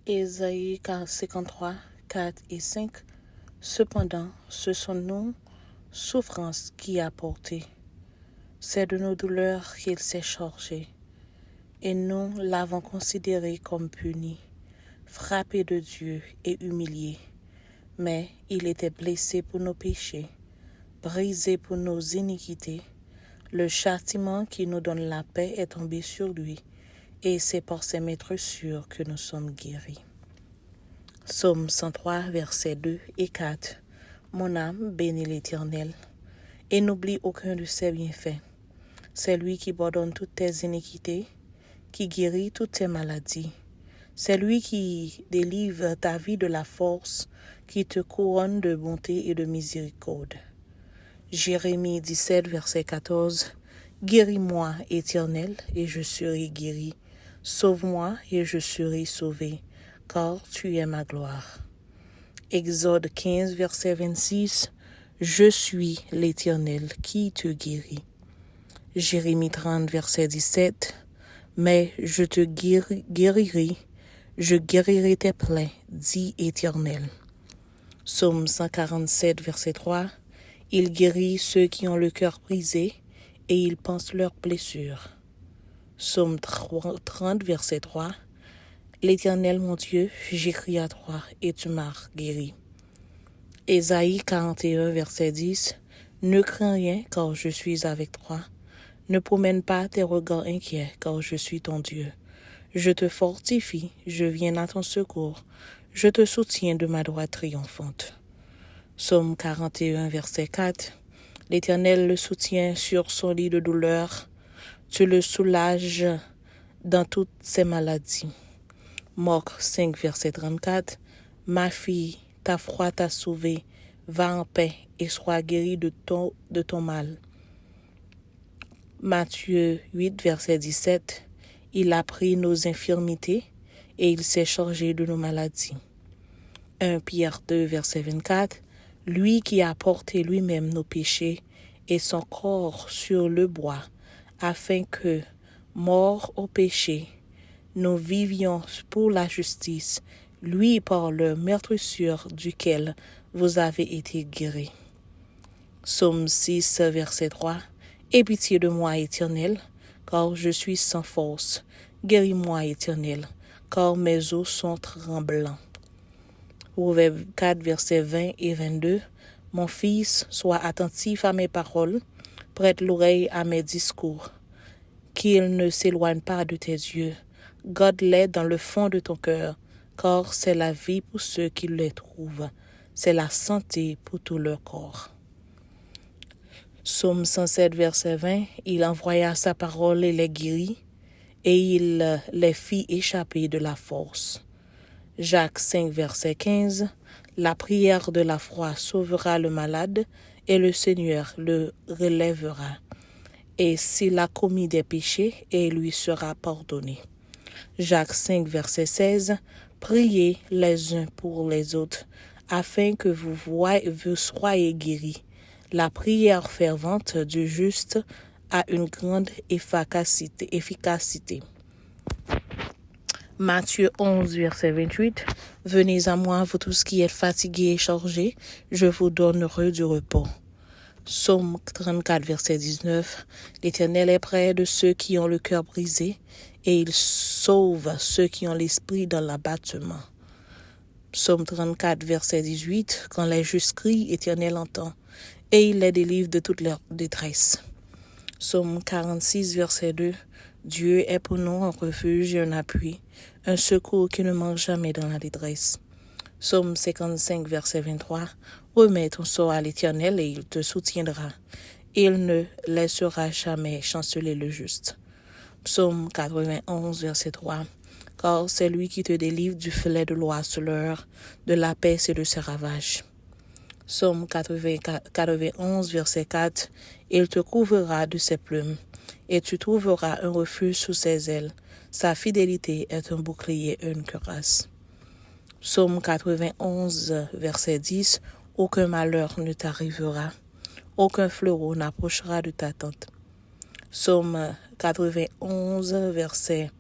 Ésaïe 53, 4 et 5. Cependant, ce sont nos souffrances qu'il a portées. C'est de nos douleurs qu'il s'est chargé. Et nous l'avons considéré comme puni, frappé de Dieu et humilié. Mais il était blessé pour nos péchés, brisé pour nos iniquités. Le châtiment qui nous donne la paix est tombé sur lui, et c'est par ses meurtrissures que nous sommes guéris. Psaume 103, versets 2 et 4. Mon âme bénit l'Éternel, et n'oublie aucun de ses bienfaits. C'est lui qui pardonne toutes tes iniquités, qui guérit toutes tes maladies. C'est lui qui délivre ta vie de la force, qui te couronne de bonté et de miséricorde. Jérémie 17, verset 14. Guéris-moi, Éternel, et je serai guéri. Sauve-moi, et je serai sauvé, car tu es ma gloire. Exode 15, verset 26. Je suis l'Éternel qui te guérit. Jérémie 30, verset 17. Mais je te guérirai, je guérirai tes plaies, dit Éternel. Psaume 147, verset 3. Il guérit ceux qui ont le cœur brisé, et il pense leurs blessures. Psaume 30, verset 3. L'Éternel mon Dieu, j'écris à toi, et tu m'as guéri. Ésaïe 41, verset 10. Ne crains rien, car je suis avec toi. Ne promène pas tes regards inquiets, car je suis ton Dieu. Je te fortifie, je viens à ton secours. Je te soutiens de ma droite triomphante. Psaume 41, verset 4. L'Éternel le soutient sur son lit de douleur. Tu le soulages dans toutes ses maladies. Marc 5, verset 34. Ma fille, ta foi t'a sauvée. Va en paix et sois guérie de ton mal. Matthieu 8, verset 17. Il a pris nos infirmités et il s'est chargé de nos maladies. 1 Pierre 2, verset 24. Lui qui a porté lui-même nos péchés et son corps sur le bois, afin que, morts au péché, nous vivions pour la justice, lui par le meurtrissure duquel vous avez été guéris. Psaume 6, verset 3. Aie pitié de moi, Éternel, car je suis sans force. Guéris-moi, Éternel, car mes os sont tremblants. Proverbe 4, versets 20 et 22. Mon fils, sois attentif à mes paroles, prête l'oreille à mes discours, qu'ils ne s'éloignent pas de tes yeux. Garde-les dans le fond de ton cœur, car c'est la vie pour ceux qui les trouvent, c'est la santé pour tout leur corps. Psaume 107, verset 20. Il envoya sa parole et les guérit, et il les fit échapper de la force. Jacques 5, verset 15. La prière de la foi sauvera le malade, et le Seigneur le relèvera. Et s'il a commis des péchés, et lui sera pardonné. Jacques 5, verset 16. Priez les uns pour les autres, afin que vous soyez guéris. La prière fervente du juste a une grande efficacité. Matthieu 11, verset 28. Venez à moi, vous tous qui êtes fatigués et chargés, je vous donnerai du repos. Psaume 34, verset 19. L'Éternel est près de ceux qui ont le cœur brisé, et il sauve ceux qui ont l'esprit dans l'abattement. Psaume 34, verset 18. Quand les justes crient, l'Éternel entend, et il les délivre de toute leur détresse. Psaume 46, verset 2. Dieu est pour nous un refuge et un appui, un secours qui ne manque jamais dans la détresse. Psaume 55, verset 23. Remets ton sort à l'Éternel et il te soutiendra. Il ne laissera jamais chanceler le juste. Psaume 91, verset 3. Car c'est lui qui te délivre du filet de l'oiseleur, de la peste et de ses ravages. Psaume 91, verset 4. Il te couvrira de ses plumes, et tu trouveras un refuge sous ses ailes. Sa fidélité est un bouclier et une cuirasse. Psaume 91, verset 10. Aucun malheur ne t'arrivera, aucun fléau n'approchera de ta tente. Psaume 91, verset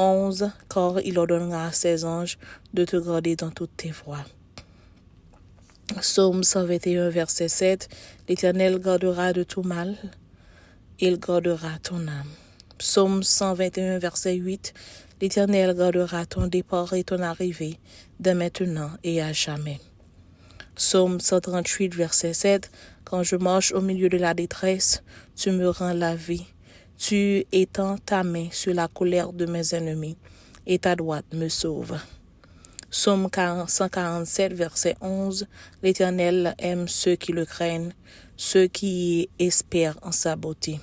11. Car il ordonnera à ses anges de te garder dans toutes tes voies. Psaume 121, verset 7. L'Éternel gardera de tout mal, il gardera ton âme. Psaume 121, verset 8. L'Éternel gardera ton départ et ton arrivée, de maintenant et à jamais. Psaume 138, verset 7. Quand je marche au milieu de la détresse, tu me rends la vie. Tu étends ta main sur la colère de mes ennemis, et ta droite me sauve. Psaume 147, verset 11. L'Éternel aime ceux qui le craignent, ceux qui espèrent en sa beauté.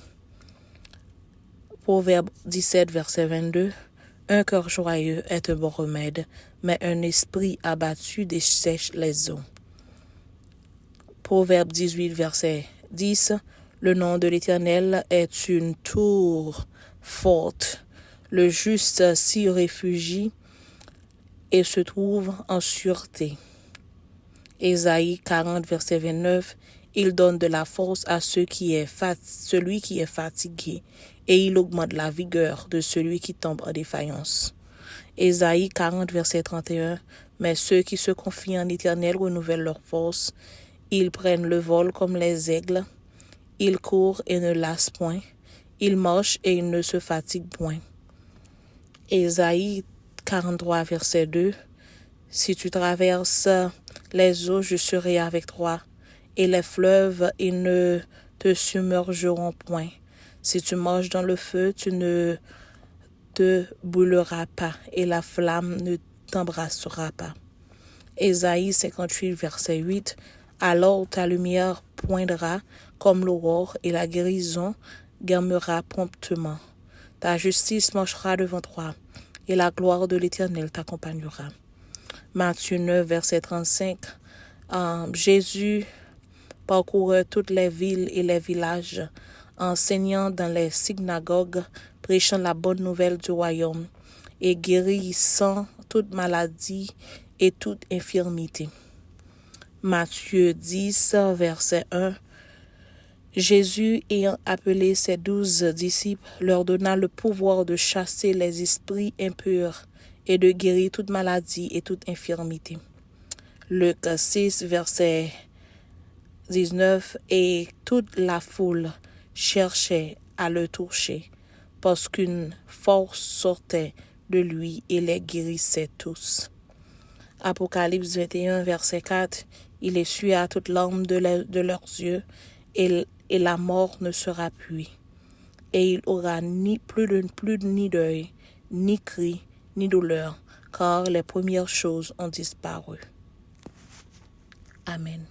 Proverbe 17, verset 22. Un cœur joyeux est un bon remède, mais un esprit abattu dessèche les os. Proverbe 18, verset 10. Le nom de l'Éternel est une tour forte. Le juste s'y réfugie et se trouve en sûreté. Ésaïe 40, verset 29. Il donne de la force à celui qui est fatigué, et il augmente la vigueur de celui qui tombe en défaillance. Ésaïe 40, verset 31. Mais ceux qui se confient en l'Éternel renouvellent leur force. Ils prennent le vol comme les aigles. Ils courent et ne lassent point. Ils marchent et ils ne se fatiguent point. Ésaïe 43, verset 2. Si tu traverses les eaux, je serai avec toi, et les fleuves, ils ne te submergeront point. Si tu marches dans le feu, tu ne te brûleras pas, et la flamme ne t'embrassera pas. Ésaïe 58, verset 8. Alors ta lumière poindra comme l'aurore, et la guérison germera promptement. Ta justice marchera devant toi, et la gloire de l'Éternel t'accompagnera. Matthieu 9, verset 35. Jésus parcourait toutes les villes et les villages, enseignant dans les synagogues, prêchant la bonne nouvelle du royaume et guérissant toute maladie et toute infirmité. Matthieu 10, verset 1. Jésus, ayant appelé ses 12 disciples, leur donna le pouvoir de chasser les esprits impurs et de guérir toute maladie et toute infirmité. Luc 6, verset 19. Et toute la foule cherchait à le toucher, parce qu'une force sortait de lui et les guérissait tous. Apocalypse 21, verset 4. Il essuya toute larme de leurs yeux, et la mort ne sera plus. Et il aura plus ni deuil, ni cri, ni douleur, car les premières choses ont disparu. Amen.